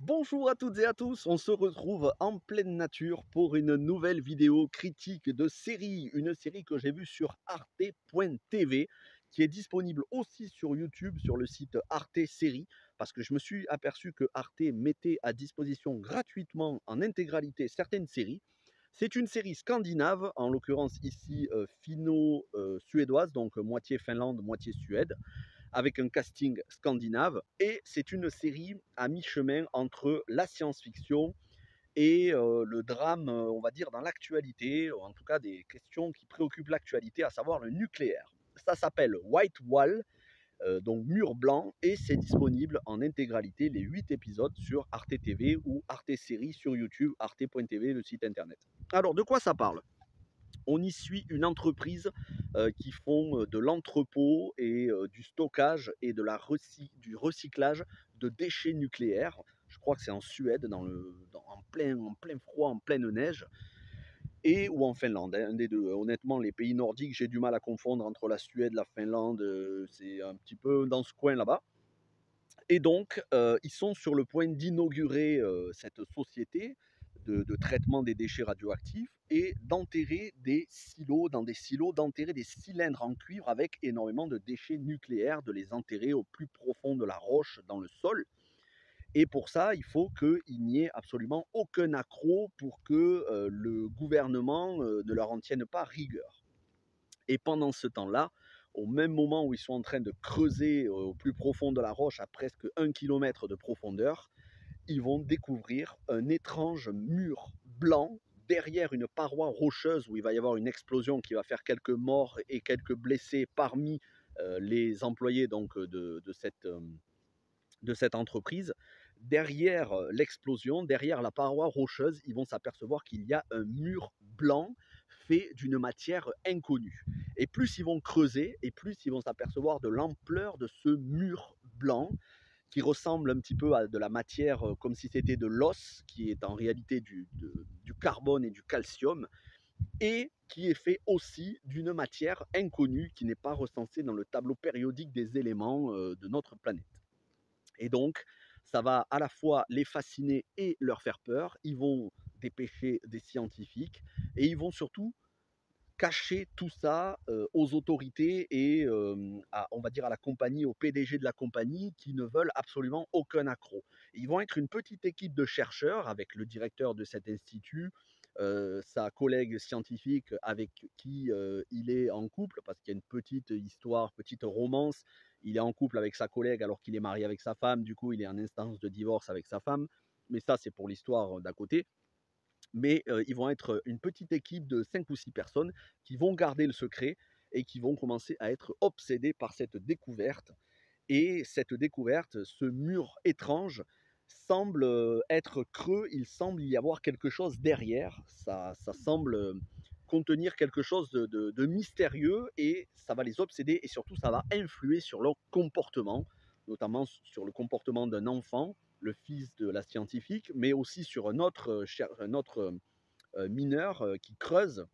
Bonjour à toutes et à tous, on se retrouve en pleine nature pour une nouvelle vidéo critique de série, une série que j'ai vue sur arte.tv, qui est disponible aussi sur YouTube, sur le site Arte Série, parce que je me suis aperçu que Arte mettait à disposition gratuitement en intégralité certaines séries. C'est une série scandinave, en l'occurrence ici finno-suédoise, donc moitié Finlande, moitié Suède, avec un casting scandinave. Et c'est une série à mi-chemin entre la science-fiction et le drame, on va dire, dans l'actualité, en tout cas des questions qui préoccupent l'actualité, à savoir le nucléaire. Ça s'appelle White Wall, donc mur blanc, et c'est disponible en intégralité, les 8 épisodes sur Arte TV ou Arte Série sur YouTube, arte.tv, le site internet. Alors, de quoi ça parle? On y suit une entreprise qui font de l'entrepôt et du stockage et du recyclage de déchets nucléaires. Je crois que c'est en Suède, en plein froid, en pleine neige, et ou en Finlande, hein, un des deux. Honnêtement, les pays nordiques, j'ai du mal à confondre entre la Suède, la Finlande, c'est un petit peu dans ce coin là-bas. Et donc, ils sont sur le point d'inaugurer cette société de traitement des déchets radioactifs et d'enterrer des silos, dans des silos, d'enterrer des cylindres en cuivre avec énormément de déchets nucléaires, de les enterrer au plus profond de la roche dans le sol. Et pour ça, il faut qu'il n'y ait absolument aucun accroc pour que le gouvernement ne leur en tienne pas rigueur. Et pendant ce temps-là, au même moment où ils sont en train de creuser au plus profond de la roche, à presque 1 kilomètre de profondeur, ils vont découvrir un étrange mur blanc derrière une paroi rocheuse où il va y avoir une explosion qui va faire quelques morts et quelques blessés parmi les employés donc, de cette entreprise. Derrière l'explosion, derrière la paroi rocheuse, ils vont s'apercevoir qu'il y a un mur blanc fait d'une matière inconnue. Et plus ils vont creuser, et plus ils vont s'apercevoir de l'ampleur de ce mur blanc qui ressemble un petit peu à de la matière comme si c'était de l'os, qui est en réalité du carbone et du calcium, et qui est fait aussi d'une matière inconnue qui n'est pas recensée dans le tableau périodique des éléments de notre planète. Et donc, ça va à la fois les fasciner et leur faire peur. Ils vont dépêcher des scientifiques et ils vont surtout cacher tout ça aux autorités et on va dire à la compagnie, au PDG de la compagnie, qui ne veulent absolument aucun accroc. Ils vont être une petite équipe de chercheurs avec le directeur de cet institut, sa collègue scientifique avec qui il est en couple, parce qu'il y a une petite histoire, petite romance. Il est en couple avec sa collègue alors qu'il est marié avec sa femme, du coup il est en instance de divorce avec sa femme, mais ça c'est pour l'histoire d'à côté. Mais ils vont être une petite équipe de 5 ou 6 personnes qui vont garder le secret et qui vont commencer à être obsédés par cette découverte. Et cette découverte, ce mur étrange, semble être creux, il semble y avoir quelque chose derrière, ça semble contenir quelque chose de mystérieux, et ça va les obséder, et surtout ça va influer sur leur comportement, notamment sur le comportement d'un enfant, le fils de la scientifique, mais aussi sur un autre mineur qui creuse,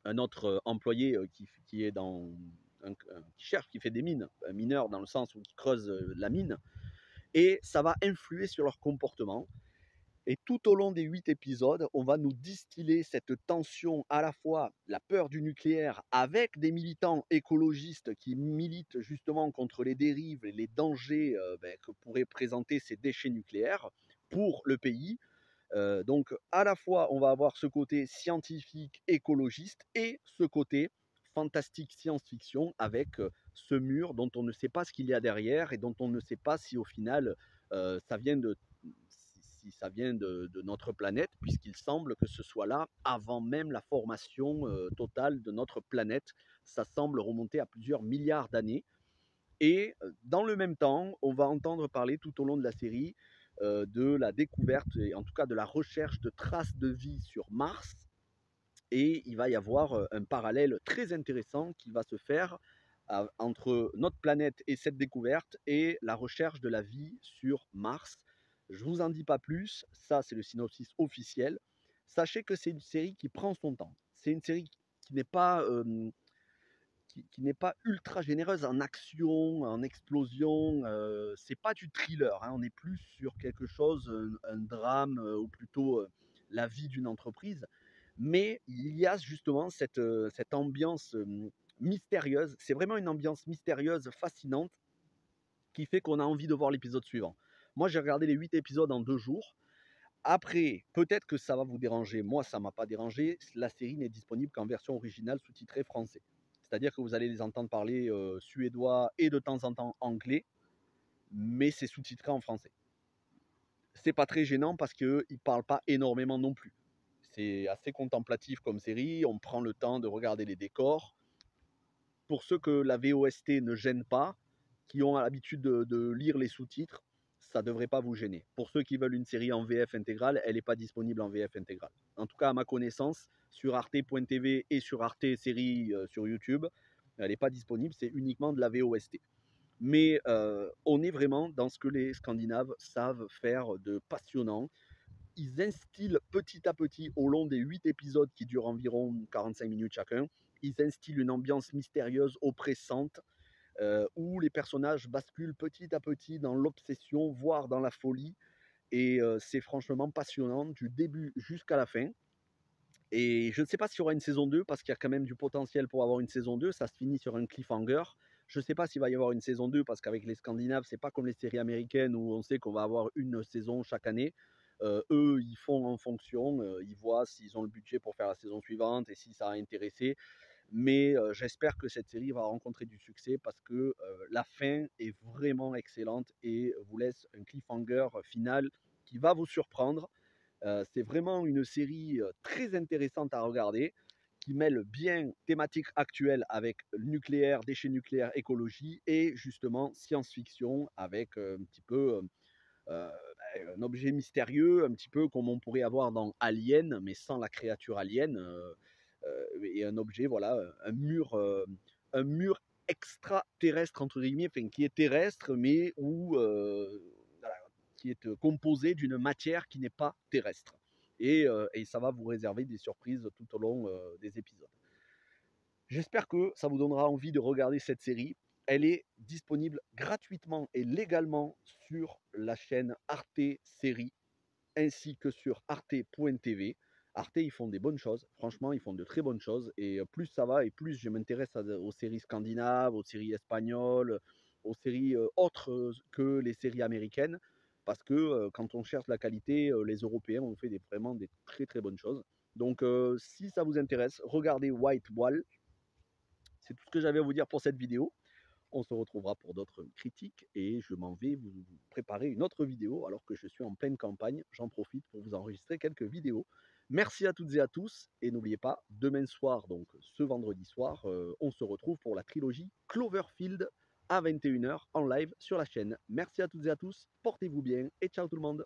un autre employé qui est qui cherche, qui fait des mines, un mineur dans le sens où il creuse la mine, et ça va influer sur leur comportement. Et tout au long des 8 épisodes, on va nous distiller cette tension, à la fois la peur du nucléaire avec des militants écologistes qui militent justement contre les dérives et les dangers que pourraient présenter ces déchets nucléaires pour le pays. Donc à la fois, on va avoir ce côté scientifique, écologiste, et ce côté fantastique science-fiction avec ce mur dont on ne sait pas ce qu'il y a derrière et dont on ne sait pas si au final ça vient si ça vient de notre planète, puisqu'il semble que ce soit là avant même la formation totale de notre planète. Ça semble remonter à plusieurs milliards d'années. Et dans le même temps, on va entendre parler tout au long de la série de la découverte, et en tout cas de la recherche de traces de vie sur Mars. Et il va y avoir un parallèle très intéressant qui va se faire entre notre planète et cette découverte et la recherche de la vie sur Mars. Je ne vous en dis pas plus, ça c'est le synopsis officiel. Sachez que c'est une série qui prend son temps. C'est une série qui n'est pas qui n'est pas ultra généreuse en action, en explosion. C'est pas du thriller, hein, on est plus sur quelque chose, un drame, ou plutôt la vie d'une entreprise. Mais il y a justement cette ambiance mystérieuse. C'est vraiment une ambiance mystérieuse, fascinante, qui fait qu'on a envie de voir l'épisode suivant. Moi, j'ai regardé les 8 épisodes en 2 jours. Après, peut-être que ça va vous déranger. Moi, ça ne m'a pas dérangé. La série n'est disponible qu'en version originale sous-titrée français. C'est-à-dire que vous allez les entendre parler suédois et de temps en temps anglais, mais c'est sous-titré en français. C'est pas très gênant parce qu'ils ne parlent pas énormément non plus. C'est assez contemplatif comme série. On prend le temps de regarder les décors. Pour ceux que la VOST ne gêne pas, qui ont l'habitude de lire les sous-titres, ça ne devrait pas vous gêner. Pour ceux qui veulent une série en VF intégrale, elle n'est pas disponible en VF intégrale. En tout cas, à ma connaissance, sur arte.tv et sur Arte Série sur YouTube, elle n'est pas disponible, c'est uniquement de la VOST. Mais on est vraiment dans ce que les Scandinaves savent faire de passionnant. Ils instillent petit à petit, au long des 8 épisodes qui durent environ 45 minutes chacun, ils instillent une ambiance mystérieuse, oppressante, où les personnages basculent petit à petit dans l'obsession, voire dans la folie. Et c'est franchement passionnant du début jusqu'à la fin. Et je ne sais pas s'il y aura une saison 2 parce qu'il y a quand même du potentiel pour avoir une saison 2. Ça se finit sur un cliffhanger. Je ne sais pas s'il va y avoir une saison 2 parce qu'avec les Scandinaves, c'est pas comme les séries américaines où on sait qu'on va avoir une saison chaque année. Eux, ils font en fonction, ils voient s'ils ont le budget pour faire la saison suivante et si ça a intéressé. Mais j'espère que cette série va rencontrer du succès parce que la fin est vraiment excellente et vous laisse un cliffhanger final qui va vous surprendre. C'est vraiment une série très intéressante à regarder, qui mêle bien thématiques actuelles avec nucléaire, déchets nucléaires, écologie et justement science-fiction avec un petit peu euh, un objet mystérieux, un petit peu comme on pourrait avoir dans Alien, mais sans la créature alien, et un objet, voilà, un mur extraterrestre entre guillemets, enfin, qui est terrestre, mais où voilà, qui est composé d'une matière qui n'est pas terrestre. Et ça va vous réserver des surprises tout au long des épisodes. J'espère que ça vous donnera envie de regarder cette série. Elle est disponible gratuitement et légalement sur la chaîne Arte Série ainsi que sur arte.tv. Arte, ils font des bonnes choses. Franchement, ils font de très bonnes choses. Et plus ça va et plus je m'intéresse aux séries scandinaves, aux séries espagnoles, aux séries autres que les séries américaines. Parce que quand on cherche la qualité, les Européens ont fait vraiment des très très bonnes choses. Donc si ça vous intéresse, regardez White Wall. C'est tout ce que j'avais à vous dire pour cette vidéo. On se retrouvera pour d'autres critiques et je m'en vais vous préparer une autre vidéo alors que je suis en pleine campagne. J'en profite pour vous enregistrer quelques vidéos. Merci à toutes et à tous et n'oubliez pas, demain soir, donc ce vendredi soir, on se retrouve pour la trilogie Cloverfield à 21 h en live sur la chaîne. Merci à toutes et à tous, portez-vous bien et ciao tout le monde.